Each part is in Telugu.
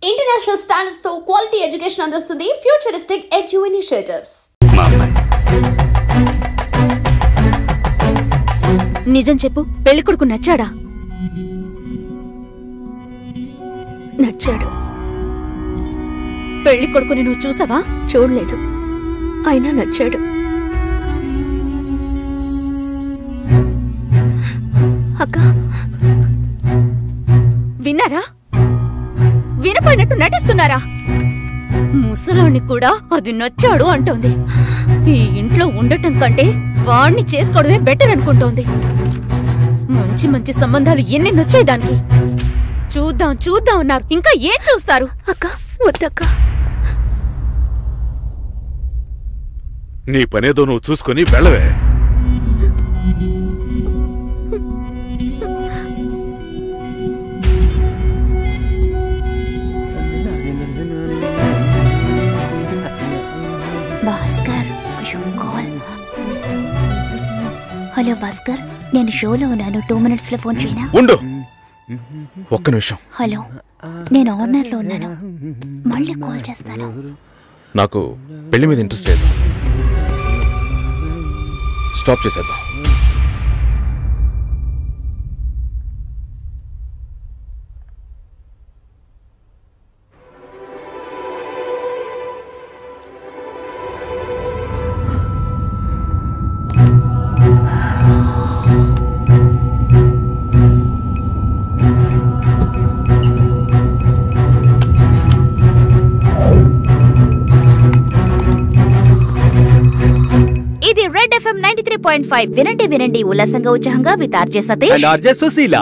ఇంటర్నేషనల్ స్టాండర్డ్స్ తో క్వాలిటీ ఎడ్యుకేషన్ అందిస్తుంది ఫ్యూచరిస్టిక్ ఎడ్యు ఇనిషియేటివ్స్. నిజం చెప్పు, పెళ్లి కొడుకు నచ్చాడా? నచ్చాడు. పెళ్లి కొడుకుని నువ్వు చూసావా? చూడలేదు, అయినా నచ్చాడు. అక్క విన్నారా? వినపోయినట్టు నటిస్తున్నారా? ముసలోని కూడా అది నచ్చాడు అంటోంది. ఈ ఇంట్లో ఉండటం కంటే వాణ్ణి చేసుకోవడమే బెటర్ అనుకుంటోంది. మంచి మంచి సంబంధాలు ఎన్ని నచ్చాయి దానికి. చూద్దాం చూద్దాం అన్నారు, ఇంకా ఏం చూస్తారు? అక్క వద్దక్క. నీ పనేదో నువ్వు చూసుకొని వెళ్ళవే. భాస్కర్, హలో భాస్కర్, నేను షోలో ఉన్నాను. 2 minutes లో ఫోన్ చేయనా? ఉండు, ఒక్క నిమిషం. హలో, నేను ఆనర్లో ఉన్నాను, మళ్ళీ కాల్ చేస్తాను. నాకు పెళ్లి మీద ఇంట్రెస్ట్ లేదు. స్టాప్ చేసేద్దాం. ఇది రెడ్ FM 93.5. వినండి వినండి ఉల్లాసంగా ఉత్సాహంగా with RJ Satish and RJ Sushila.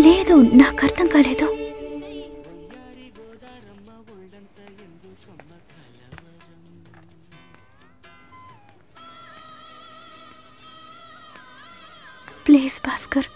లేదు, నాకు అర్థం కాలేదు. ప్లీజ్ భాస్కర్.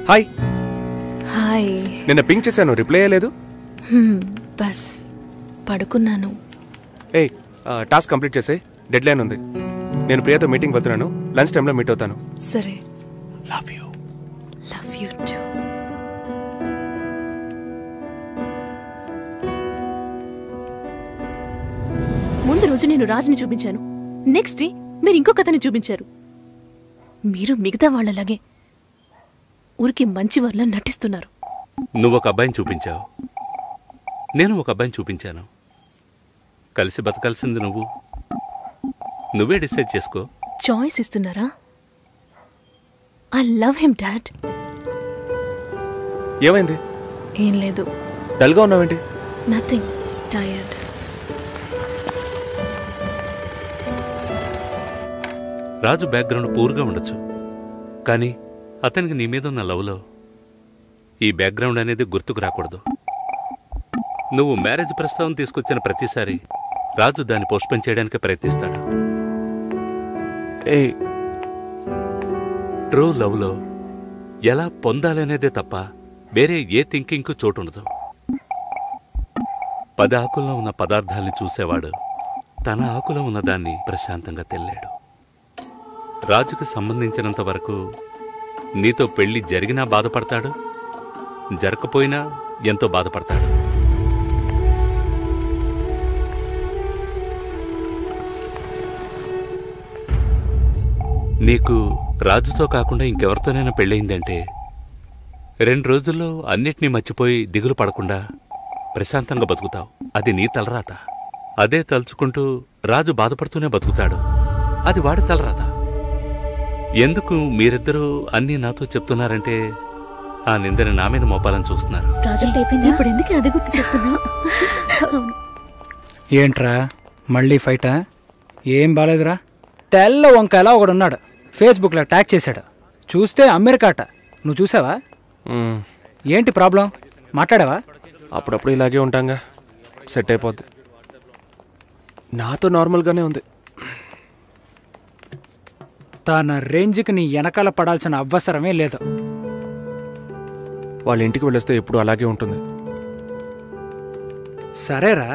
హాయ్. హాయ్. నిన్న పింక్ చేశాను, రిప్లై అయ్యలేదు. బస్ పడుకున్నాను. ఏయ్, టాస్క్ కంప్లీట్ చేసే, డెడ్ లైన్ ఉంది. నేను ప్రియతో మీటింగ్ వెళ్తున్నాను, లంచ్ టైంలో మీట్ అవుతాను. సరే. Love you. Love you too. ముందు రోజు నేను రాజుని చూపించాను, నెక్స్ట్ డే మీరు ఇంకో కథని చూపించారు. మీరు మిగతా వాళ్ళలాగే ఊరికి మంచి వాళ్ళ నటిస్తున్నారు. నువ్వు ఒక అబ్బాయిని చూపించావు, నేను ఒక అబ్బాయిని చూపించాను. కలిసి బతకాల్సింది నువ్వే డిసైడ్ చేసుకో. చాయిస్ ఇస్తున్నారా? I love him dad. ఏమైంది? ఏం లేదు. డల్గా ఉన్నావేంటి? Nothing, tired. రాజు బ్యాక్గ్రౌండ్ పూర్గా ఉండొచ్చు, కానీ అతనికి నీ మీద ఉన్న లవ్లో ఈ బ్యాక్గ్రౌండ్ అనేది గుర్తుకు రాకూడదు. నువ్వు మ్యారేజ్ ప్రస్తావన తీసుకొచ్చిన ప్రతిసారి రాజు దాన్ని పోస్ట్పోన్ చేయడానికి ప్రయత్నిస్తాడు. ట్రూ లవ్లో ఎలా పొందాలనేదే తప్ప వేరే ఏ థింకింగ్కు చోటుండదు. 10 ఆకుల్లో ఉన్న పదార్థాల్ని చూసేవాడు తన ఆకులో ఉన్నదాన్ని ప్రశాంతంగా తెల్లాడు. రాజుకు సంబంధించినంత వరకు నీతో పెళ్లి జరిగినా బాధపడతాడు, జరగకపోయినా ఎంతో బాధపడతాడు. నీకు రాజుతో కాకుండా ఇంకెవరితోనైనా పెళ్ళయిందంటే 2 రోజుల్లో అన్నిటినీ మర్చిపోయి దిగులు పడకుండా ప్రశాంతంగా బతుకుతావు. అది నీ తలరాత. అదే తలుచుకుంటూ రాజు బాధపడుతూనే బతుకుతాడు. అది వాడి తలరాత. ఎందుకు మీరిద్దరూ అన్నీ నాతో చెప్తున్నారంటే ఆ నిందని నా మీద మోపాలని చూస్తున్నారు. ఇప్పుడు ఎందుకు అది గుర్తు చేస్తున్నా? ఏంట్రా మళ్ళీ ఫైటా? ఏం బాలేదురా. తెల్ల వంకాయలా ఒకడున్నాడు, ఫేస్బుక్లో ట్యాగ్ చేశాడు. చూస్తే అమెరికాట. నువ్వు చూసావా? ఏంటి ప్రాబ్లం? మాట్లాడావా? అప్పుడప్పుడు ఇలాగే ఉంటాంగా, సెట్ అయిపోద్ది. నాతో నార్మల్గానే ఉంది. తన రేంజ్కి నీ వెనకాల పడాల్సిన అవసరమే లేదు. వాళ్ళ ఇంటికి వెళ్ళొస్తే ఎప్పుడు అలాగే ఉంటుంది. సరేరా,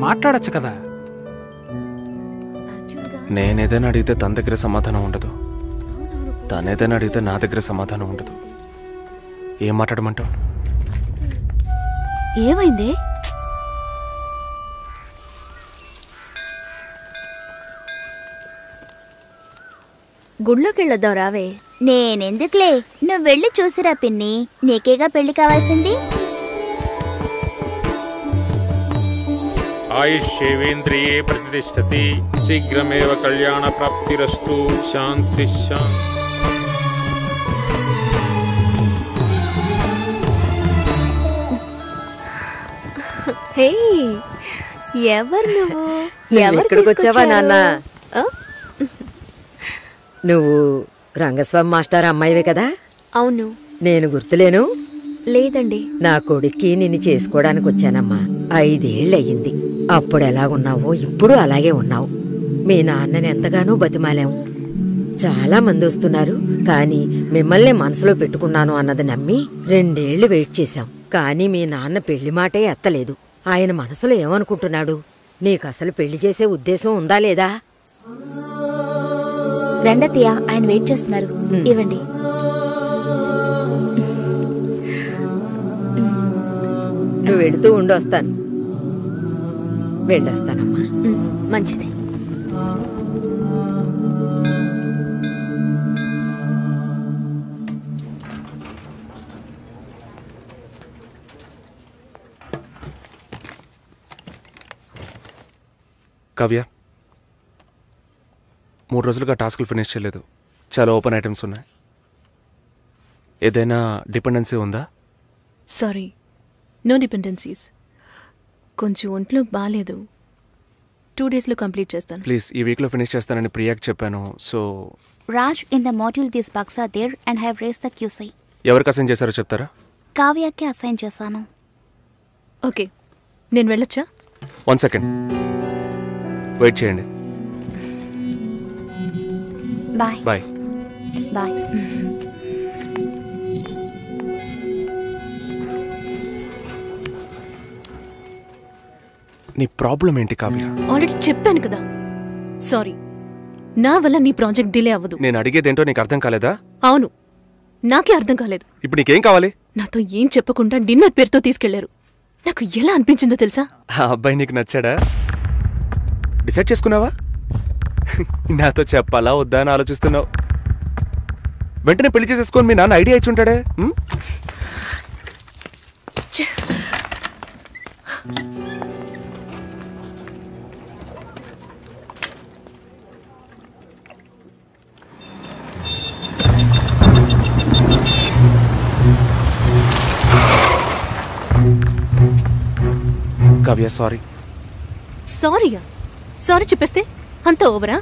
మాట్లాడచ్చు కదా. నేనేదైనా అడిగితే తన దగ్గర సమాధానం ఉండదు, తనేదైనా అడిగితే నా దగ్గర సమాధానం ఉండదు. ఏం మాట్లాడమంటావు? ఏమైంది? గుళ్ళోకెళ్ళొద్దాం రావే. నేనెందుకులే, నువ్వు వెళ్ళి చూసిరా పిన్ని. నీకేగా పెళ్లి కావాల్సింది. ఆయుష్యేవేంద్రియే ప్రతిష్టతి, శీఘ్రమేవ కళ్యాణ ప్రాప్తిరస్తు. శాంతి శాంతి. హే, ఎవరు నువ్వు? ఎక్కడికి వచ్చావా నాన్న? నువ్వు రంగస్వామి మాస్టర్ అమ్మాయివే కదా? అవును. నేను గుర్తులేను? లేదండి. నా కొడుక్కి నిన్ను చేసుకోవడానికి వచ్చానమ్మా. 5 ఏళ్ళయ్యింది. అప్పుడు ఎలాగున్నావో ఇప్పుడు అలాగే ఉన్నావు. మీ నాన్నని ఎంతగానో బతిమాలాం. చాలా మంది వస్తున్నారు, కానీ మిమ్మల్ని మనసులో పెట్టుకున్నాను అన్నది నమ్మి 2 ఏళ్లు వెయిట్ చేశాం. కానీ మీ నాన్న పెళ్లి మాటే ఎత్తలేదు. ఆయన మనసులో ఏమనుకుంటున్నాడు? నీకు అసలు పెళ్లి చేసే ఉద్దేశం ఉందా లేదా? రండత్తయ్య, ఆయన వెయిట్ చేస్తున్నారు. ఇవ్వండి. నువ్వు వెళుతూ ఉండొస్తాను. వెళ్ళొస్తానమ్మా. మంచిది. కావ్య, 3 రోజులుగా టాస్కులు ఫినిష్ చేయలేదు. చాలా ఓపెన్ ఐటమ్స్ ఉన్నాయి. ఏదైనా డిపెండెన్సీ ఉందా? Sorry, no dependencies. కొంచెం ఒంట్లో బాగాలేదు. 2 డేస్లో కంప్లీట్ చేస్తాను. ప్లీజ్, ఈ వీక్లో ఫినిష్ చేస్తానని ప్రియాకి చెప్పాను. So Raj, in the module these bugs are there and have raised the QC. ఎవరికి అసైన్ చేశారో చెప్తారా? కావ్యకి అసైన్ చేశాను. ఓకే, నేను వెళ్ళొచ్చా? 1 సెకండ్ వెయిట్ చేయండి. Bye bye bye. నీ ప్రాబ్లం ఏంటి కావ్య? ఆల్రెడీ చెప్పాను కదా. సారీ, నా వల్ల నీ ప్రాజెక్ట్ డిలే అవ్వదు. నేను అడిగేదేంటో నీకు అర్థం కాలేదా? అవును, నాకే అర్థం కాలేదు. ఇప్పుడు నీకేం కావాలి? నాతో ఏం చెప్పకుండా డిన్నర్ పేరుతో తీసుకెళ్లారు. నాకు ఎలా అనిపించిందో తెలుసా? ఆ అబ్బాయి నీకు నచ్చాడా? డిసైడ్ చేసుకున్నావా? నాతో చెప్పాలా వద్దా అని ఆలోచిస్తున్నావు. వెంటనే పెళ్లి చేసేసుకొని మీ నాన్న ఐడియా ఇచ్చుంటాడే. కావ్య, సారీ. సారీయా? సారీ చెప్పేస్తే అంత ఓవరా?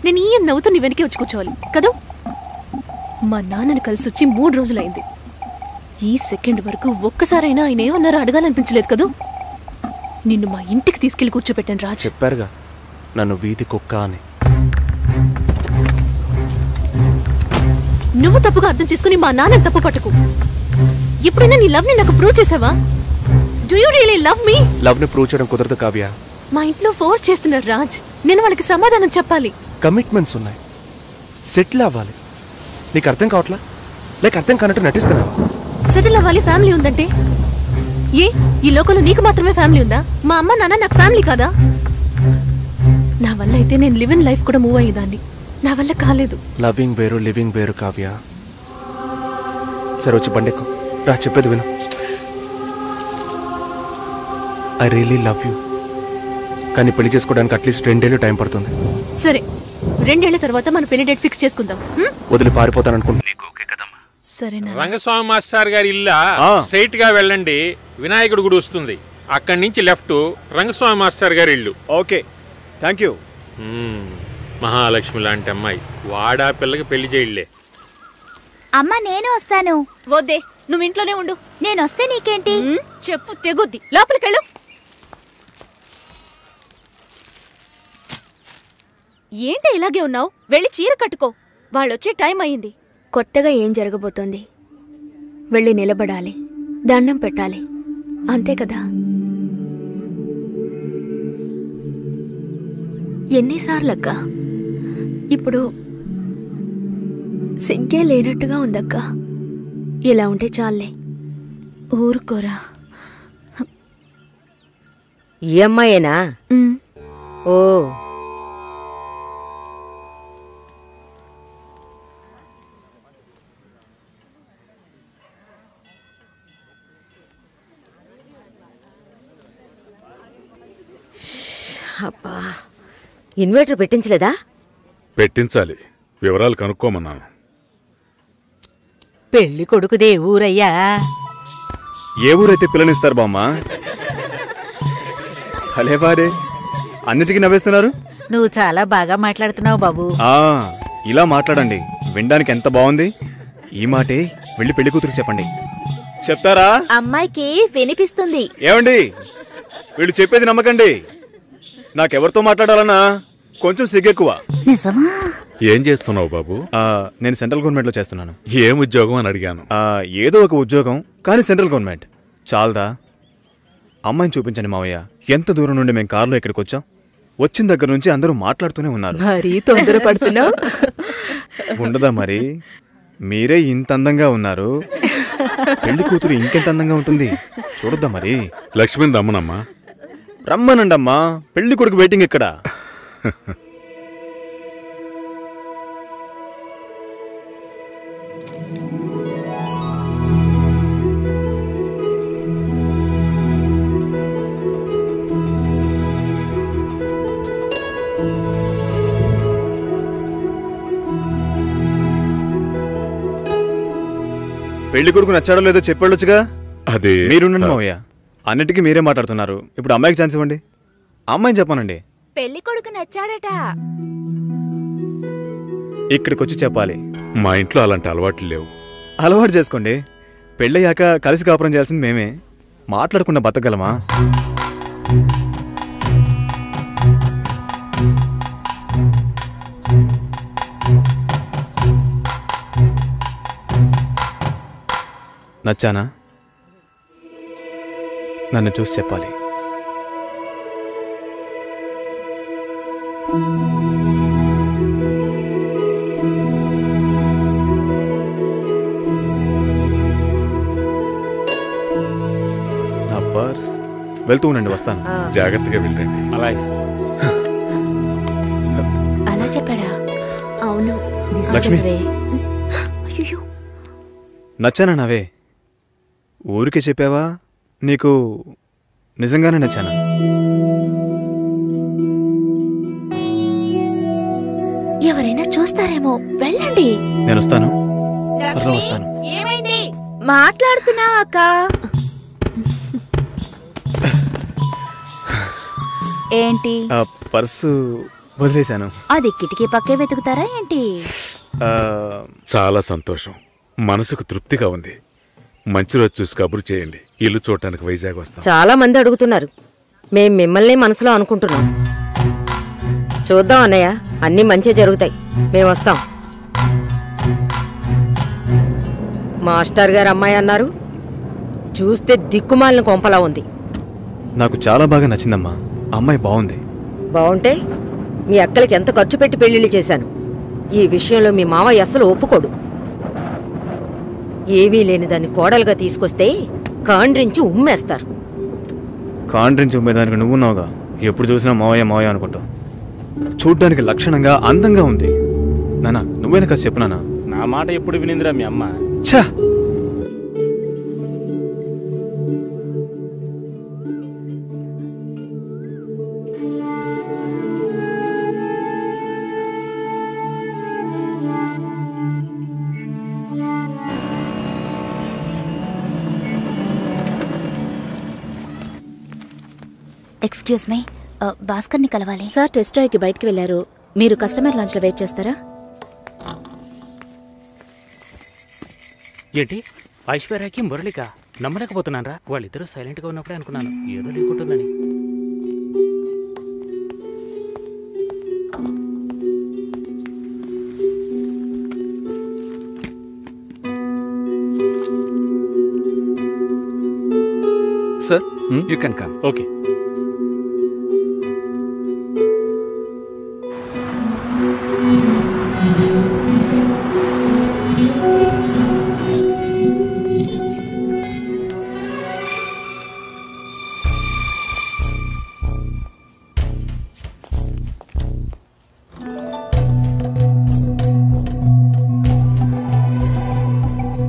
నేను ఈ నవ్వుతూ నీ వెనకే వచ్చి కూర్చోవాలి కదా? మా నాన్నని కలిసి వచ్చి 3 రోజులైంది. ఈ సెకండ్ వరకు ఒక్కసారైనా ఆయన ఏమన్నారో అడగాలనిపించలేదు కదూ. నిన్ను మా ఇంటికి తీసుకెళ్లి కూర్చోపెట్టాను రాజ్. చెప్పారుగా నన్ను వీధి కుక్క అని. నువ్వు తప్పుగా అర్థం చేసుకుని మా నాన్న తప్పు పట్టుకు. ఎప్పుడైనా నీ లవ్ ని నాకు ప్రూవ్ చేసావా? Do you really love me? Love ని ప్రూవ్ చేయడం కుదరదు కావ్య. మా ఇంట్లో ఫోర్స్ చేస్తున్నారు రాజ్. నేను వాళ్ళకి సమాధానం చెప్పాలి. కమిట్మెంట్స్ ఉన్నాయి, సెటిల్ అవ్వాలి. నీకు అర్థం కావట్లా? లేక అర్థం కానట్టు నటిస్తున్నావా? సెటిల్ అవ్వాలి, ఫ్యామిలీ ఉందంటే ఏ ఈ లోకంలో నీకు మాత్రమే ఫ్యామిలీ ఉందా? మా అమ్మ నాన్న నాకు ఫ్యామిలీ కాదా? నా వల్ల అయితే నేను లివ్ ఇన్ లైఫ్ కూడా మూవ్ అయ్యేదాన్ని. నా వల్ల కాలేదు. లవింగ్ వేరు లివింగ్ వేరు కావ్య. సరే వచ్చి బండెక్కు రా, చెప్పేది విను. ఐ రియలీ లవ్ యూ, కానీ పెళ్లి చేసుకోవడానికి అట్లీస్ట్ 2 ఏళ్ళు టైం పడుతుంది. సరే 2 ఏళ్ల తర్వాత మన పెళ్లి డేట్ ఫిక్స్ చేసుకుందాం. వదిలి పారిపోతాను అనుకుంటున్నా. సరేనా? రంగస్వామి మాస్టర్ గారి ఇల్లా స్ట్రైట్ గా వెళ్ళండి, వినాయకుడు గుడి వస్తుంది. అక్కడి నుంచి లెఫ్ట్ రంగస్వామి మాస్టర్ గారి ఇల్లు. Okay, thank you. మహాలక్ష్మి లాంటి అమ్మాయి, వాడా పిల్లకి పెళ్లి చేయలే. అమ్మ నేను వస్తాను. వద్దే, నువ్వు ఇంట్లోనే ఉండు. నేను వస్తే నీకేంటి? చెప్పు తెగుద్ది. లోపలికెళ్ళు. ఏంటి ఇలాగే ఉన్నావు? వెళ్ళి చీర కట్టుకో. వాళ్ళొచ్చే టైం అయింది. కొత్తగా ఏం జరగబోతోంది? వెళ్ళి నిలబడాలి, దండం పెట్టాలి, అంతే కదా. ఎన్నిసార్లక్క? ఇప్పుడు సిగ్గే లేనట్టుగా ఉందక్క. ఇలా ఉంటే చాలే. ఊరుకోరా. ఈ అమ్మాయేనా? ఓ, అబ్బా, ఇన్వర్టర్ పెట్టించలేదా? పెట్టించాలి, వివరాలు కనుక్కోమన్నాను. పెళ్లి కొడుకుదే ఊరయ్యా? ఏ ఊరైతే పిల్లనిస్తారు బామ్మ? భలేవారే, అన్నిటికీ నవ్వేస్తున్నారు. నువ్వు చాలా బాగా మాట్లాడుతున్నావు బాబు. ఇలా మాట్లాడండి, వినడానికి ఎంత బాగుంది. ఈ మాటే వెళ్ళి పెళ్లి కూతురికి చెప్పండి. చెప్తారా? అమ్మాయికి వినిపిస్తుంది. ఏమండి, వీళ్ళు చెప్పేది నమ్మకండి. నాకెవరితో మాట్లాడాలన్నా కొంచెం సిగ్గెక్కువ. ఏం చేస్తున్నావు బాబు? నేను సెంట్రల్ గవర్నమెంట్ లో చేస్తున్నాను. ఏం ఉద్యోగం అని అడిగాను. ఏదో ఒక ఉద్యోగం, కానీ సెంట్రల్ గవర్నమెంట్. చాలదా? అమ్మాయిని చూపించండి మావయ్య. ఎంత దూరం నుండి మేము కారులో ఇక్కడికి వచ్చాం. వచ్చిన దగ్గర నుంచి అందరూ మాట్లాడుతూనే ఉన్నారు. మరీ తొందరపడుతున్నావు. ఉండదా మరి? మీరే ఇంత అందంగా ఉన్నారు, పెళ్లి కూతురు ఇంకెంత అందంగా ఉంటుంది చూడొద్దా మరి? లక్ష్మిని రమ్మనమ్మా. రమ్మనండమ్మా, పెళ్లి కొడుకు వెయిటింగ్ ఇక్కడ. పెళ్లి కొడుకు నచ్చాడో లేదో చెప్పాడొచ్చుగా. అది మీరుండండి మావయ్య, అన్నిటికీ మీరే మాట్లాడుతున్నారు. ఇప్పుడు అమ్మాయికి ఛాన్స్ ఇవ్వండి. అమ్మాయిని చెప్పానండి. పెళ్లి కొడుకు నచ్చాడట. ఇక్కడికి వచ్చి చెప్పాలి. మా ఇంట్లో అలాంటి అలవాట్లు లేవు. అలవాటు చేసుకోండి. పెళ్ళయ్యాక కలిసి కాపురం చేయాల్సింది మేమే. మాట్లాడకుండా బతకగలమా? నచ్చానా? నన్ను చూసి చెప్పాలి. నా పర్స్. వెళ్తూ ఉండండి, వస్తాను. జాగ్రత్తగా వెళ్ళండి. అలాగే. అలా చెప్పాడా? అవును. లక్ష్మి, అయ్యో, నచ్చానా నావే? ఊరికే చెప్పావా? నీకు నిజంగానే నచ్చానా? ఎవరైనా చూస్తారేమో, వెళ్ళండి. నేను వస్తాను, త్వరలో వస్తాను. ఏమైంది? మాట్లాడుతున్నావా అక్క? ఏంటి? పర్సు వదిలేశాను. అది కిటికీ పక్కే వెతుకుతారా ఏంటి? చాలా సంతోషం, మనసుకు తృప్తిగా ఉంది. మంచి రోజు చూసి కబురు చేయండి. ఇల్లు చూడటానికి వైజాగ్ వస్తాం. చాలా మంది అడుగుతున్నారు. మేం మిమ్మల్ని మనసులో అనుకుంటున్నాం. చూద్దాం అన్నయ్య, అన్నీ మంచి జరుగుతాయి. మేము వస్తాం. మాస్టర్ గారు అమ్మాయి అన్నారు, చూస్తే దిక్కుమాలిన కొంపలా ఉంది. నాకు చాలా బాగా నచ్చిందమ్మా. అమ్మాయి బాగుంది. బాగుంటే మీ అక్కలకి ఎంత ఖర్చు పెట్టి పెళ్లిళ్ళు చేశాను. ఈ విషయంలో మీ మావయ్య అస్సలు ఒప్పుకోడు. ఏవీ లేని దాన్ని కోడలుగా తీసుకొస్తే కాండ్రించి ఉమ్మేస్తారు. కాండ్రించి ఉమ్మేదానికి నువ్వున్నావుగా. ఎప్పుడు చూసినా మావయ్య మావయ్య అనుకుంటావు. చూడ్డానికి లక్షణంగా అందంగా ఉంది. నానా నువ్వైనా కాస్త చెప్పు నానా. నా మాట ఎప్పుడు వినిందిరా మీ అమ్మ? ఛా! ఎక్స్క్యూజ్ మీ, భాస్కర్ని కలవాలి. సార్ టెస్ట్ డ్రైవ్కి బయటికి వెళ్ళారు. మీరు కస్టమర్ లాంచ్లో వెయిట్ చేస్తారా? ఏంటి ఐశ్వర్యకి మురళిక నమ్మలేకపోతున్నాను రా. వాళ్ళిద్దరూ సైలెంట్గా ఉన్నప్పుడే అనుకున్నాను ఏదో లేకుంటుందని. Sir you can come. Okay.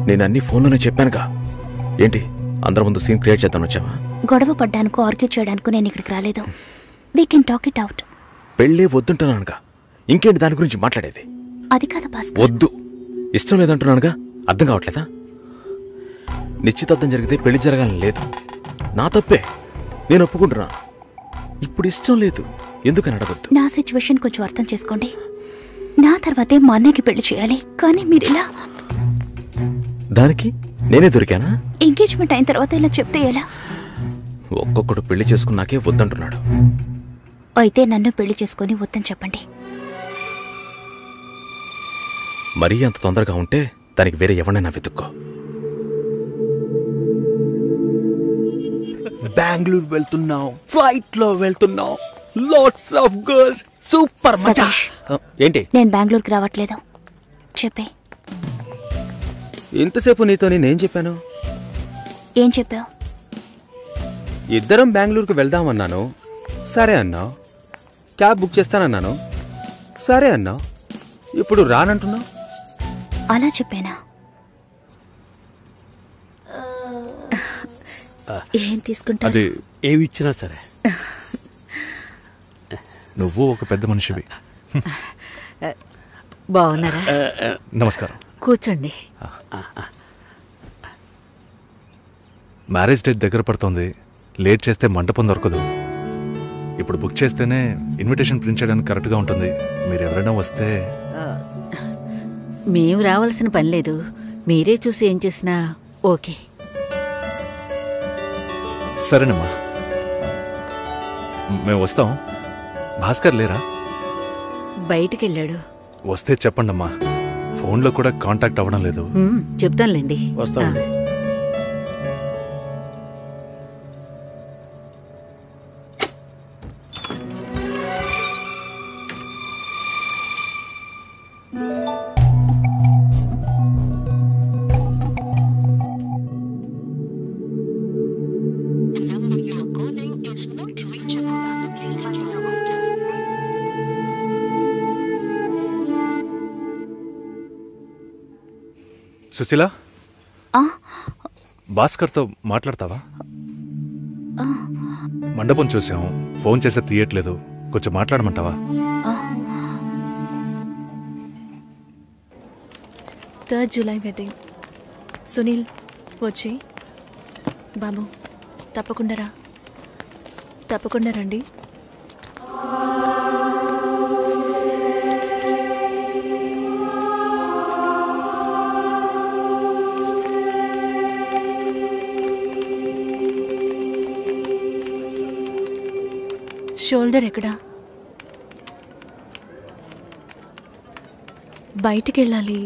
నేను అన్ని ఫోన్లోనే చెప్పానుగా. ఏంటి అందరి ముందు సీన్ క్రియేట్ చేద్దాం వచ్చావా? గొడవ పడ్డానుకో, ఆర్గ్యూ చేయడానికి నేను ఇక్కడికి రాలేదు. We can talk it out. పెళ్ళే వద్దుంటున్నానుగా, ఇంకేంటి దాని గురించి మాట్లాడేది? అది కాదు భాస్కర్. వద్దు, ఇష్టం లేదంటున్నానుగా. అర్థం కావట్లేదా? నిశ్చితార్థం జరిగితే పెళ్లి జరగాలని లేదు. నా తప్పే, నేను ఒప్పుకుంటున్నా. ఇప్పుడు ఇష్టం లేదు, ఎందుకని అడగొద్దు. నా సిచ్యువేషన్ కొంచెం అర్థం చేసుకోండి. నా తర్వాతే మా అన్నయ్యకి పెళ్లి చేయాలి. కానీ మీరు ఇలా దానికి నేనే దొరికానా? ఎంగేజ్మెంట్ అయిన తర్వాత ఇలా చెప్తే ఎలా? ఒక్కొక్కడు పెళ్లి చేసుకున్నాకే వద్దంటున్నాడు. అయితే నన్ను పెళ్లి చేసుకుని వద్దని చెప్పండి. మరీ అంత తొందరగా ఉంటే దానికి వేరే ఎవరినైనా వెతుక్కో. బెంగళూరు వెళ్తున్నాం, ఫ్లైట్ లో వెళ్తున్నాం, లాట్స్ ఆఫ్ గర్ల్స్, సూపర్ మచా. ఏంటి? నేను బెంగళూరుకి రావట్లేదు. చెప్పే. ఇంతసేపు నీతో నేనేం చెప్పాను? ఏం చెప్పావు? ఇద్దరం బెంగళూరుకు వెళ్దామన్నాను, సరే అన్నావు. క్యాబ్ బుక్ చేస్తానన్నాను, సరే అన్నావు. ఇప్పుడు రానంటున్నావు. అలా చెప్పానా? ఏం తీసుకుంటా? అది ఏమి ఇచ్చినా సరే. నువ్వు ఒక పెద్ద మనిషివి. బాగున్నారా? నమస్కారం. కూర్చోండి. మ్యారేజ్ డేట్ దగ్గర పడుతోంది. లేట్ చేస్తే మంటపం దొరకదు. ఇప్పుడు బుక్ చేస్తేనే ఇన్విటేషన్ ప్రింట్ చేయడానికి కరెక్ట్గా ఉంటుంది. మీరు ఎవరైనా వస్తే. మేము రావాల్సిన పని లేదు, మీరే చూసి ఏం చేసినా ఓకే. సరేనమ్మా, మేము వస్తాం. భాస్కర్ లేరా? బయటికెళ్ళాడు. వస్తే చెప్పండమ్మా. ఫోన్లో కూడా కాంటాక్ట్ అవ్వడం లేదు. చెప్తానులేండి. వస్తామండి. సుశీల, భాస్కర్తో మాట్లాడతావా? మండపం చూసాం, ఫోన్ చేస్తే తీయట్లేదు. కొంచెం మాట్లాడమంటావా? 3rd July wedding. సునీల్ వచ్చి. బాబు తప్పకుండా రండి. షోల్డర్ ఎక్కడా? బయటికి వెళ్ళాలి.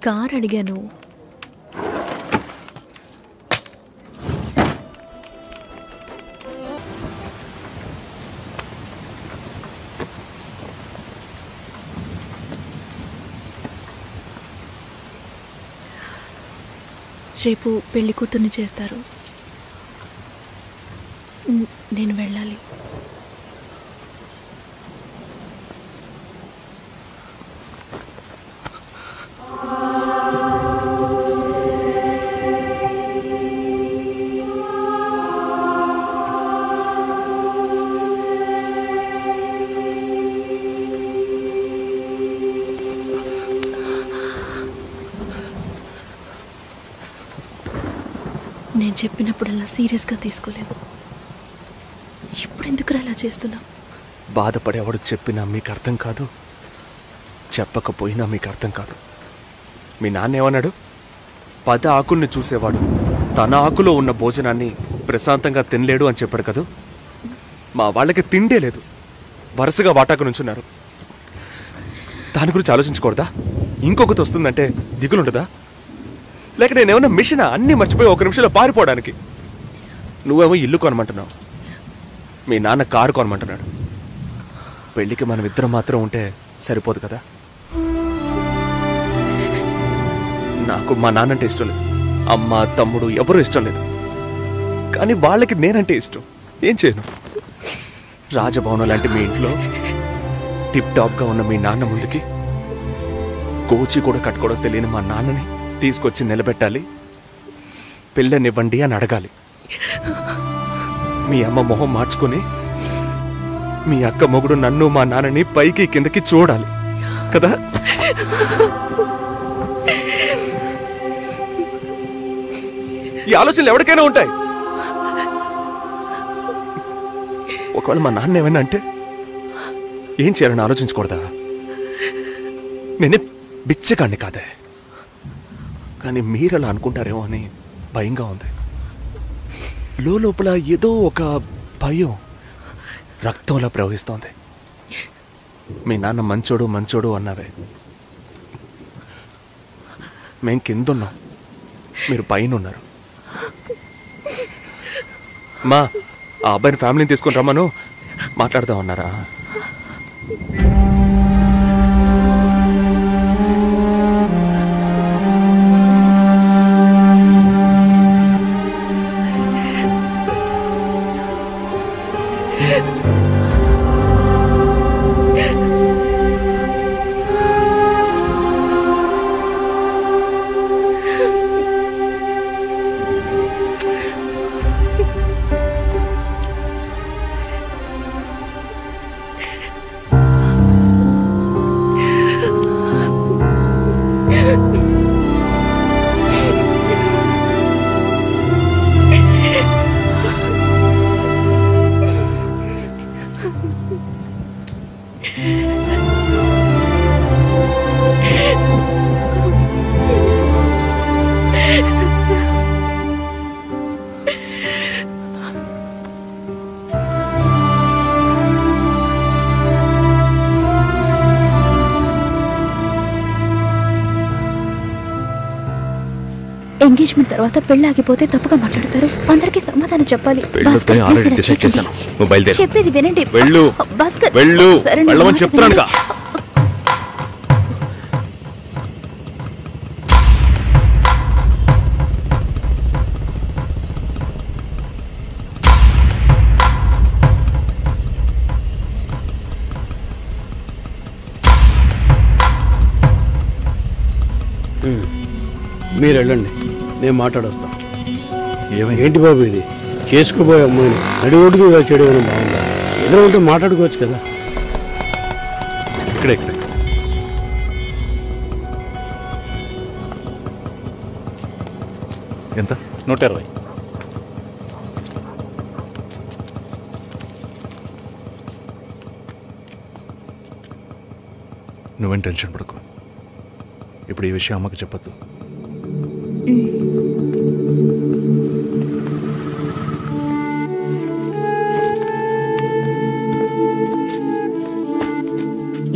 కార్ అడిగాను. రేపు పెళ్లి కూతుర్ని చేస్తారు. నేను వెళ్ళాలి. నేను చెప్పినప్పుడల్లా సీరియస్గా తీసుకోలేదు. ఇప్పుడు ఎందుకు అలా చేస్తున్నా? బాధపడేవాడు చెప్పినా మీకు అర్థం కాదు, చెప్పకపోయినా మీకు అర్థం కాదు. మీ నాన్న ఏమన్నాడు? 10 ఆకుల్ని చూసేవాడు తన ఆకులో ఉన్న భోజనాన్ని ప్రశాంతంగా తినలేడు అని చెప్పాడు కదా. మా వాళ్ళకి తిండే లేదు, వరుసగా వాటాకు నుంచున్నారు. దాని గురించి ఆలోచించకూడదా? ఇంకొకటి వస్తుందంటే దిగులుంటుందా? లేక నేనేమన్నా మిషనా అన్నీ మర్చిపోయి 1 నిమిషంలో పారిపోవడానికి? నువ్వేమో ఇల్లు కొనమంటున్నావు, మీ నాన్న కారు కొనమంటున్నాడు. పెళ్ళికి మనం ఇద్దరం మాత్రం ఉంటే సరిపోదు కదా. నాకు మా నాన్నంటే ఇష్టం లేదు, అమ్మ తమ్ముడు ఎవరూ ఇష్టం లేదు. కానీ వాళ్ళకి నేనంటే ఇష్టం. ఏం చేయను? రాజభవనం లాంటి మీ ఇంట్లో టిప్ టాప్గా ఉన్న మీ నాన్న ముందుకి కోచి కూడా కట్టుకోవడం తెలియని మా నాన్నని తీసుకొచ్చి నిలబెట్టాలి. పిల్లనివ్వండి అని అడగాలి. మీ అమ్మ మొహం మార్చుకొని మీ అక్క మొగుడు నన్ను మా నాన్నని పైకి కిందకి చూడాలి కదా. ఈ ఆలోచనలు ఎవరికైనా ఉంటాయి. ఒకవేళ మా నాన్న ఏమైనా అంటే ఏం చేయాలని ఆలోచించకూడదా? నేనే బిచ్చగాడిని కాదే, కానీ మీరు అలా అనుకుంటారేమో అని భయంగా ఉంది. లోపల ఏదో ఒక భయం రక్తంలా ప్రవహిస్తోంది. మీ నాన్న మంచోడు మంచోడు అన్నావే, మేం కిందున్నాం, మీరు పైన ఉన్నారు. మా ఆ అబ్బాయిని ఫ్యామిలీని తీసుకుని రమ్మను మాట్లాడదామన్నారా? ఎంగేజ్మెంట్ తర్వాత పెళ్లి ఆగిపోతే తప్పుగా మాట్లాడతారు. అందరికీ సమాధానం చెప్పాలి. చెప్పేది వినండి భాస్కర్. వెళ్ళమని చెప్తున్నానుగా. మీరు వెళ్ళండి, నేను మాట్లాడొస్తా. ఏంటి బాబు ఇది? చేసుకోబోయే అమ్మాయిని నడి ఒడ్డుకు చేయడం ఏమైనా బాగుందా? ఏదో ఉంటే మాట్లాడుకోవచ్చు కదా. ఇక్కడే ఎంత? 120. నువ్వేం టెన్షన్ పడకు. ఇప్పుడు ఈ విషయం అమ్మకి చెప్పొద్దు.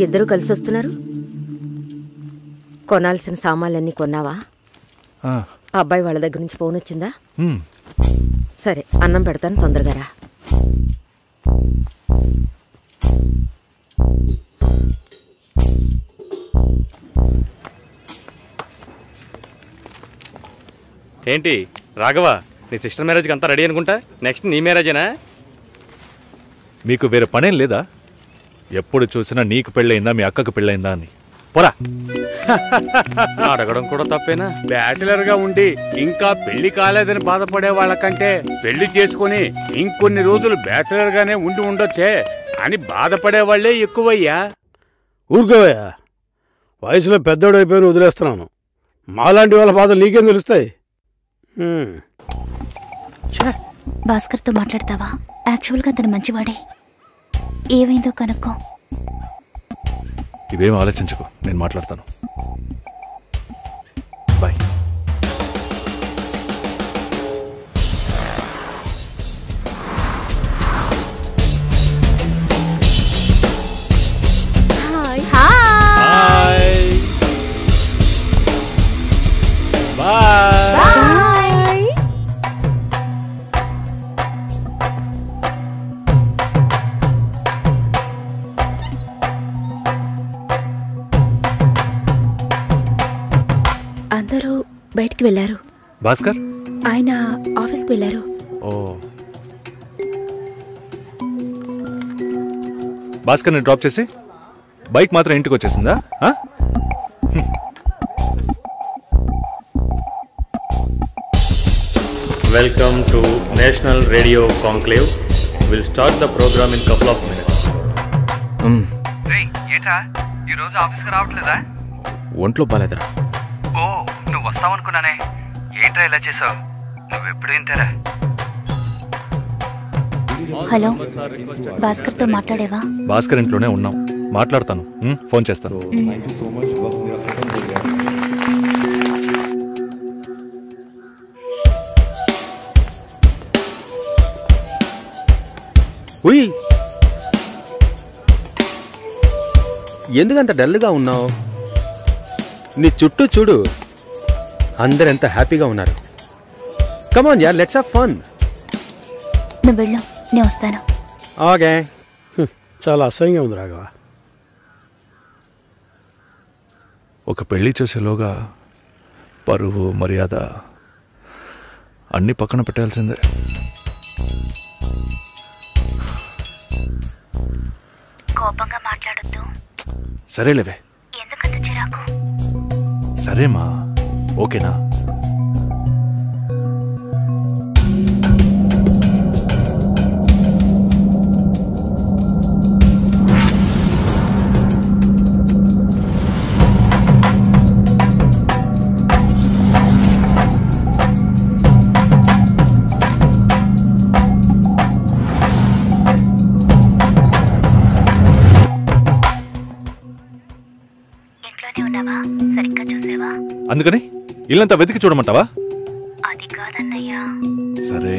ఇద్దరు కలిసి వస్తున్నారు? కొనాల్సిన సామాన్లన్నీ కొన్నావా? అబ్బాయి వాళ్ళ దగ్గర నుంచి ఫోన్ వచ్చిందా? సరే, అన్నం పెడతాను, తొందరగా రా. ఏంటి రాఘవ, నీ సిస్టర్ మ్యారేజ్కి అంతా రెడీ అనుకుంటా? నెక్స్ట్ నీ మ్యారేజేనా? మీకు వేరే పనేం లేదా? ఎప్పుడు చూసినా నీకు పెళ్ళయిందా, మీ అక్కకు పెళ్ళయిందా అని. పోరా. అడగడం కూడా తప్పేనా? బ్యాచిలర్ గా ఉండి ఇంకా పెళ్లి కాలేదని బాధపడే వాళ్ళకంటే పెళ్లి చేసుకుని ఇంకొన్ని రోజులు బ్యాచిలర్ గానే ఉండి ఉండొచ్చే అని బాధపడే వాళ్లే ఎక్కువయ్యా. ఊరుకోవయ్యా, వయసులో పెద్దోడు అయిపోయిన వదిలేస్తున్నాను. మాలాంటి వాళ్ళ బాధలు నీకేం తెలుస్తాయి? భాస్కర్తో మాట్లాడతావా? యాక్చువల్గా అతను మంచివాడే. ఏమైందో కనుక్కో. ఇవేం ఆలోచించుకో, నేను మాట్లాడతాను. బాయ్. అందరూ బయటికి వెళ్ళారు. భాస్కర్ ఆయన ఆఫీస్కి వెళ్ళారు. ఓ, భాస్కర్ని డ్రాప్ చేసి బైక్ మాత్రం ఇంటికి వచ్చేసిందా? Welcome to National Radio Conclave. We'll start the program in couple of minutes. ఏంట్రా ఈ రోజు ఆఫీస్కి రావట్లేదా? ఒంట్లో బాలేదురా. ఓ, నువ్వు వస్తావనుకున్నానే. ఏంట్రా ఇలా చేసావు? నువ్వెప్పుడు ఇంతేరా? హలో, భాస్కర్తో మాట్లాడేవా? భాస్కర్ ఇంట్లోనే ఉన్నాం, మాట్లాడతాను. ఫోన్ చేస్తాను. ఉయ్, ఎందుకంత డల్గా ఉన్నావు? నీ చుట్టూ చూడు, అందరు ఎంత హ్యాపీగా ఉన్నారు. కమాన్ యార్, లెట్స్ హావ్ ఫన్. నువ్వు వెళ్ళు, నేను వస్తాను. ఓకే. చాలా అసహ్యంగా ఉంది రాఘవ. ఒక పెళ్లి చేసేలోగా పరువు మర్యాద అన్నీ పక్కన పెట్టాల్సిందే. కోపంగా మాట్లాడొద్దు. సరేలేవే. ఎందుకంత చిరాకు? సరేమా, ఓకేనా? అందుకని ఇల్లంతా వెతికి చూడమంటావా? అది కాదన్నయ్యా. సరే,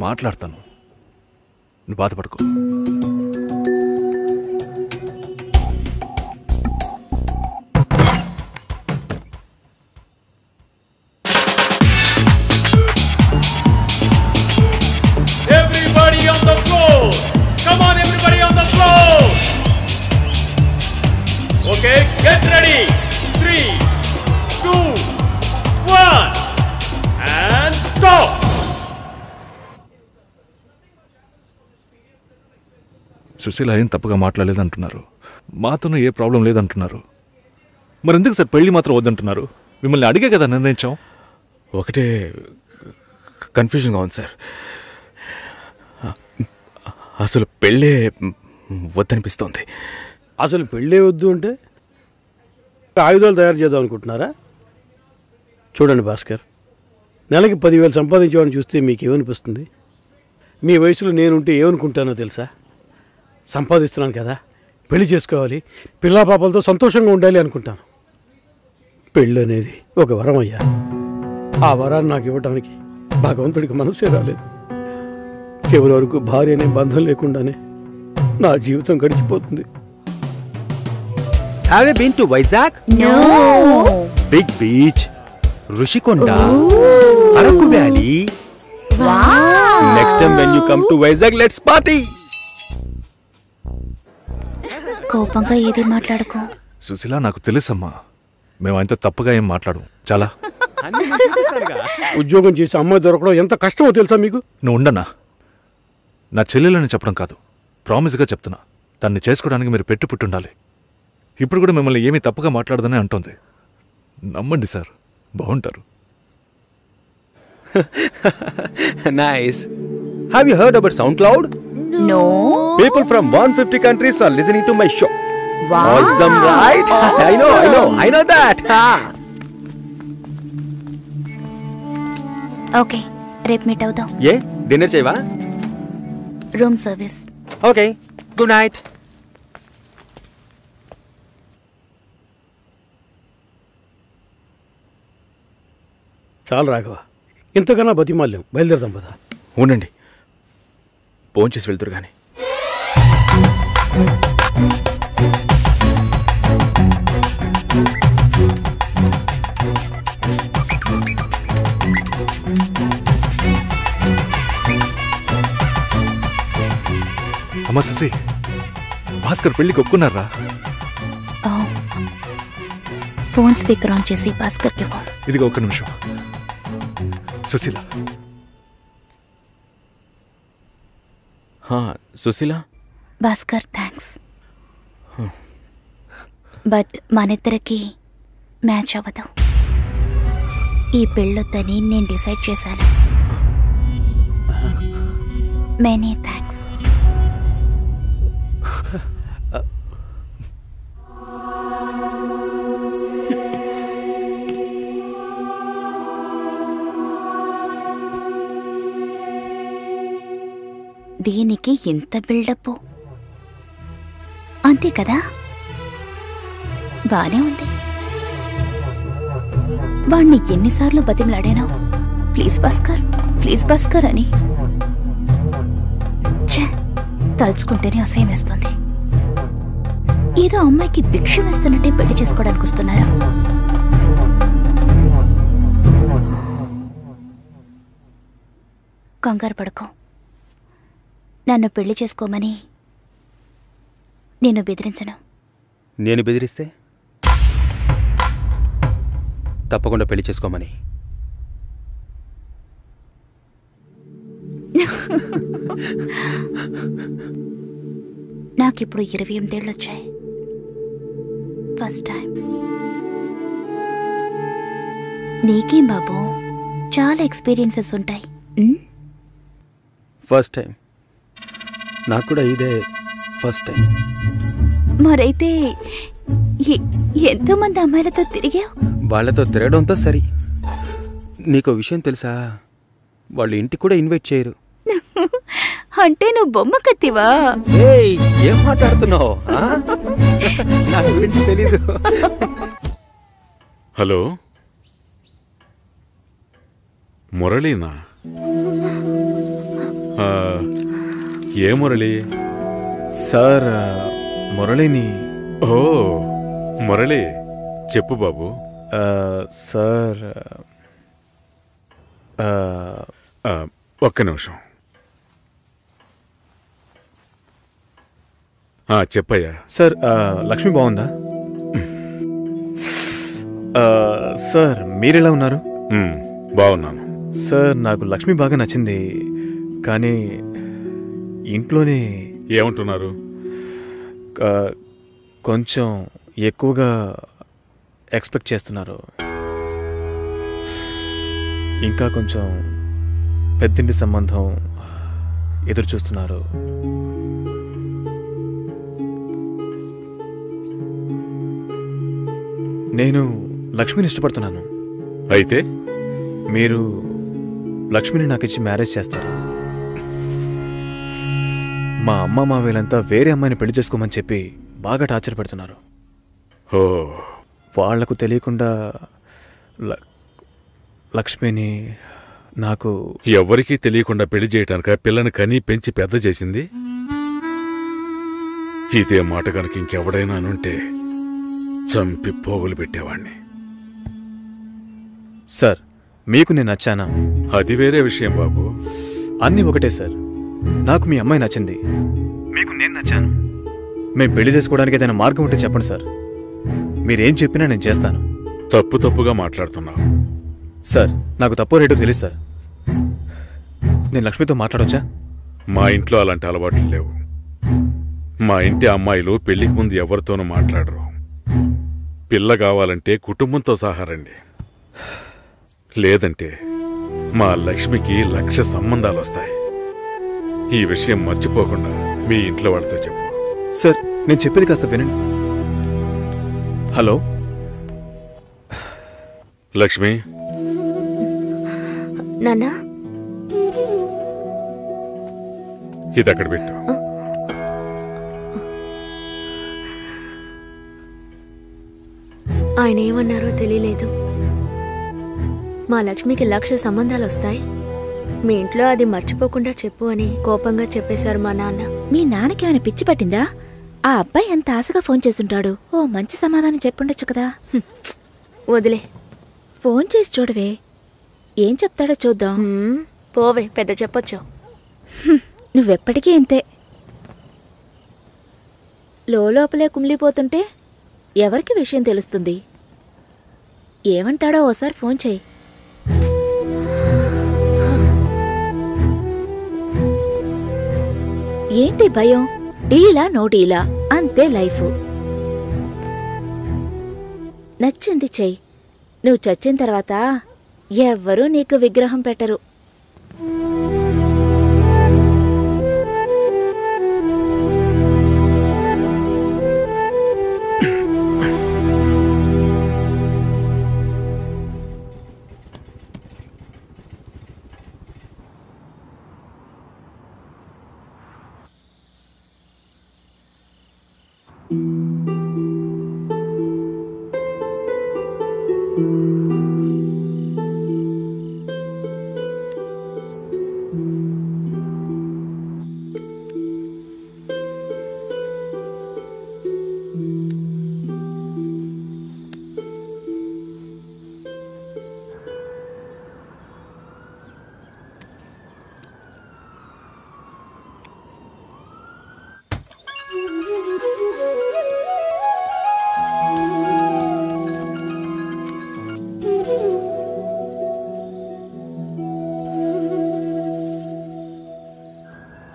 మాట్లాడతాను, నువ్వు బాధపడుకో. Everybody on the floor! Come on, everybody on the floor! Okay, get ready! 3, 2, 1 and stop! Susheela ఏం తప్పుగా మాట్లాడలేదంటున్నారు, మాతోనూ ఏ ప్రాబ్లం లేదంటున్నారు. మరి ఎందుకు సార్ పెళ్లి మాత్రం వద్దంటున్నారు? మిమ్మల్ని అడిగే కదా నిర్ణయించాం. ఒకటే కన్ఫ్యూజన్గా ఉంది సార్. అసలు పెళ్ళే వద్దనిపిస్తోంది. అసలు పెళ్ళే వద్దు అంటే ఆయుధాలు తయారు చేద్దాం అనుకుంటున్నారా? చూడండి భాస్కర్, నెలకి 10,000 సంపాదించేవాడిని చూస్తే మీకేమనిపిస్తుంది? మీ వయసులో నేనుంటే ఏమనుకుంటానో తెలుసా? సంపాదిస్తున్నాను కదా, పెళ్లి చేసుకోవాలి, పిల్లా పాపలతో సంతోషంగా ఉండాలి అనుకుంటాను. పెళ్ళి అనేది ఒక వరం అయ్యా. ఆ వరాన్ని నాకు ఇవ్వడానికి భగవంతుడికి మనసే రాలేదు. చివరి వరకు భార్య అనే బంధం లేకుండానే నా జీవితం గడిచిపోతుంది. Have you been to Vizag? No. Big beach, Rushikonda, Araku Valley. Wow. Next time when you come to Vizag, let's party. కోపంగా ఏది మాట్లాడుకో. సుశీల, నాకు తెలుసమ్మా, మేము ఆయనతో తప్పుగా ఏం మాట్లాడు. చాలా ఉద్యోగం చేసి అమ్మాయి దొరకడం ఎంత కష్టమో తెలుసా మీకు? నువ్వు ఉండనా? నా చెల్లెలని చెప్పడం కాదు, ప్రామిస్గా చెప్తున్నా, తన్ని చేసుకోవడానికి మీరు పుట్టుండాలి. ఇప్పుడు కూడా మిమ్మల్ని ఏమీ తప్పుగా మాట్లాడదని అంటోంది. నమ్మండి సార్, బాగుంటారు. Nice. Have you heard about SoundCloud? No. People from 150 countries are listening to my show. Wow. Awesome, right? I know that. Okay, రేపు మీట్ అవుదాం. ఏ డిన్నర్ చేయవా? Room service. Okay, good night. చాలు రాఘవ, ఇంతకన్నా బతిమాల్యం. బయలుదేరదాం పదా. ఉండండి, భోంచేసి వెళ్తురు కానీ. అమ్మా సుశీ, భాస్కర్ పెళ్లికి ఒప్పుకున్నారా? ఫోన్ స్పీకర్ ఆన్ చేసి భాస్కర్కి ఫోన్. ఇదిగో ఒక్క నిమిషం. సుశీల. సుశీల. భాస్కర్, థ్యాంక్స్. బట్ మనిద్దరికి మ్యాచ్ అవ్వదు. ఈ పెళ్ళొద్దని నేను డిసైడ్ చేశాను. Many thanks. దీనికి ఎంత బిల్డప్, అంతే కదా? బానే ఉంది. వాణ్ణి ఎన్నిసార్లు బతిమలాడాను, ప్లీజ్ భాస్కర్, ప్లీజ్ భాస్కర్ అని. ఛే, తలుచుకుంటేనే అసహ్యం వేస్తుంది. ఏదో అమ్మాయికి భిక్ష వేస్తున్నట్టే పెళ్లి చేసుకోవడానికి వస్తున్నారు. కంగారు పడుకో. నన్ను పెళ్లి చేసుకోమని నేను బెదిరించను. నేను బెదిరిస్తే తప్పకుండా పెళ్లి చేసుకోమని. నాకిప్పుడు 28 ఏళ్ళు వచ్చాయి. First time. నీకేం బాబు, చాలా ఎక్స్పీరియన్సెస్ ఉంటాయి. First time. నాకు కూడా ఇదే ఫస్ట్ టైం. మరైతే ఎంతోమంది అమ్మాయిలతో తిరిగావు? వాళ్ళతో తిరగడంతో సరి. నీకో విషయం తెలుసా, వాళ్ళు ఇంటికి కూడా ఇన్వైట్ చేయరు. అంటే నువ్వు బొమ్మ కత్తివా? ఏం మాట్లాడుతున్నావు? నా గురించి తెలీదు. హలో, మురళీనా? ఏ మురళి? సార్, మురళిని. ఓ మురళి, చెప్పు బాబు. సార్, ఒక్క నిమిషం. చెప్పయ్యా. సార్, లక్ష్మి బాగుందా? సార్, మీరెలా ఉన్నారు? బాగున్నాను సార్. నాకు లక్ష్మి బాగా నచ్చింది, కానీ ఇంట్లోనే ఏమంటున్నారు? కొంచెం ఎక్కువగా ఎక్స్పెక్ట్ చేస్తున్నారు. ఇంకా కొంచెం పెద్దింటి సంబంధం ఎదురు చూస్తున్నారు. నేను లక్ష్మిని ఇష్టపడుతున్నాను. అయితే మీరు లక్ష్మిని నాకు ఇచ్చి మ్యారేజ్ చేస్తారా? మా అమ్మ మావేలంతా వేరే అమ్మాయిని పెళ్లి చేసుకోమని చెప్పి బాగా టార్చర్ పెడుతున్నారు. వాళ్లకు తెలియకుండా లక్ష్మిని నాకు. ఎవరికీ తెలియకుండా పెళ్లి చేయటానిక పిల్లని కని పెంచి పెద్ద చేసింది? ఇదే మాట కనుక ఇంకెవడైనా అనుంటే చంపి పోగులు పెట్టేవాణ్ణి. సార్, మీకు నేను నచ్చానా? అది వేరే విషయం బాబు. అన్నీ ఒకటే సార్. నాకు మీ అమ్మాయి నచ్చింది, మీకు నేను నచ్చాను. మేము పెళ్లి చేసుకోవడానికి ఏదైనా మార్గం ఉంటే చెప్పండి సార్. మీరేం చెప్పినా నేను చేస్తాను. తప్పుగా మాట్లాడుతున్నావు. సార్, నాకు తప్పు రేటు తెలుసు సార్. నేను లక్ష్మితో మాట్లాడొచ్చా? మా ఇంట్లో అలాంటి అలవాట్లు లేవు. మా ఇంటి అమ్మాయిలు పెళ్లికి ముందు ఎవరితోనూ మాట్లాడరు. పిల్ల కావాలంటే కుటుంబంతో సహా రండి, లేదంటే మా లక్ష్మికి 1,00,000 సంబంధాలు వస్తాయి. ఈ విషయం మర్చిపోకుండా మీ ఇంట్లో వాళ్ళతో చెప్పు. సార్, నేను చెప్పేది కాస్త వినండి. హలో లక్ష్మి. నాన్నా, ఇది అక్కడ పెట్టు. ఆయన ఏమన్నారో తెలియలేదు. మా లక్ష్మికి 1,00,000 సంబంధాలు వస్తాయి, మీ ఇంట్లో అది మర్చిపోకుండా చెప్పు అని కోపంగా చెప్పేశారు మా నాన్న. మీ నాన్నకేమైనా పిచ్చి పట్టిందా? ఆ అబ్బాయి ఎంత ఆశగా ఫోన్ చేస్తుంటాడు. ఓ మంచి సమాధానం చెప్పుండొచ్చు కదా. వదిలే, ఫోన్ చేసి చూడవే, ఏం చెప్తాడో చూద్దాం. పోవే, పెద్ద చెప్పొచ్చు. నువ్వెప్పటికీ ఇంతే, లోపలే కుమిలిపోతుంటే ఎవరికి విషయం తెలుస్తుంది? ఏమంటాడో ఓసారి ఫోన్ చేయి. ఏంటి భయం? డీలా నో డీలా, అంతే లైఫ్. నచ్చింది చెయ్యి. నువ్వు చచ్చిన తర్వాత ఎవ్వరూ నీకు విగ్రహం పెట్టరు.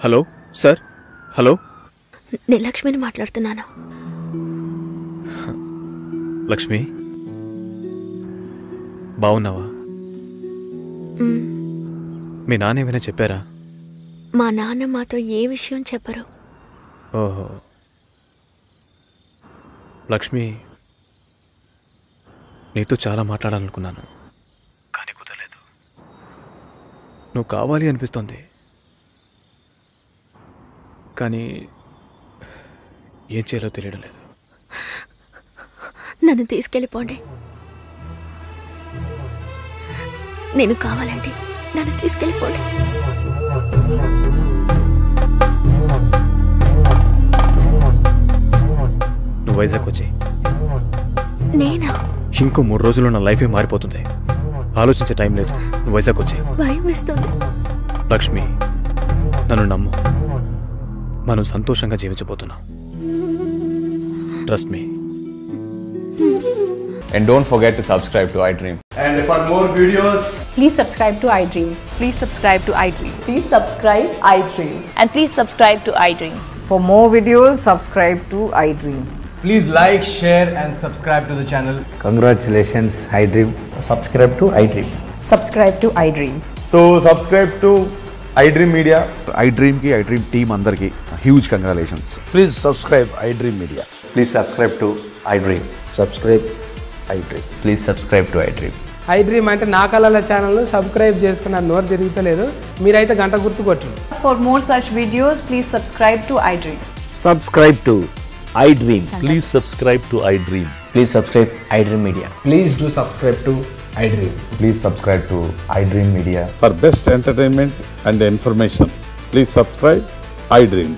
Hello sir. హలో, నేను లక్ష్మిని మాట్లాడుతున్నాను. లక్ష్మి, బావున్నావా? మీ నాన్న ఏమైనా చెప్పారా? మా నాన్న మాతో ఏ విషయం చెప్పరు. ఓహో, లక్ష్మి, నీతో చాలా మాట్లాడాలనుకున్నాను, కానీ కుదరలేదు. నువ్వు కావాలి అనిపిస్తోంది, కానీ ఏం చేయాలో తెలియడం లేదు. నన్ను తీసుకెళ్ళిపోండి. నేను కావాలంటే నన్ను తీసుకెళ్ళిపోండి. నువ్వు వైజాగ్ వచ్చి. నేనా? ఇంకో 3 రోజుల్లో నా లైఫే మారిపోతుంది. ఆలోచించే టైం లేదు. నువ్వు వైజాగ్ వచ్చి. భయం వేస్తుంది. లక్ష్మి, నన్ను నమ్ము. మనం సంతోషంగా జీవించబోతున్నాం. Trust me. And don't forget to subscribe to iDream. And for more videos, please subscribe to iDream. Please subscribe to iDream. Please subscribe iDream. And please subscribe to iDream. For more videos, subscribe to iDream. please like, share and subscribe to the channel. Congratulations, iDream. Subscribe to iDream. Subscribe to iDream. So subscribe to iDream Media. iDream ki iDream team andarki huge congratulations. Please subscribe iDream Media. Please subscribe to iDream. Subscribe iDream. Please subscribe to iDream. iDream అంటే నా కళల ఛానల్ సబ్స్క్రైబ్ చేసుకున్న నోరు తిరుగుతలేదు. మీరైతే గంట గుర్తు కొట్టండి. For more such videos, please subscribe to iDream. Subscribe to iDream. Please subscribe to iDream. Please subscribe iDream Media. Please do subscribe to iDream. Please subscribe to iDream Media. For best entertainment and information, please subscribe iDream.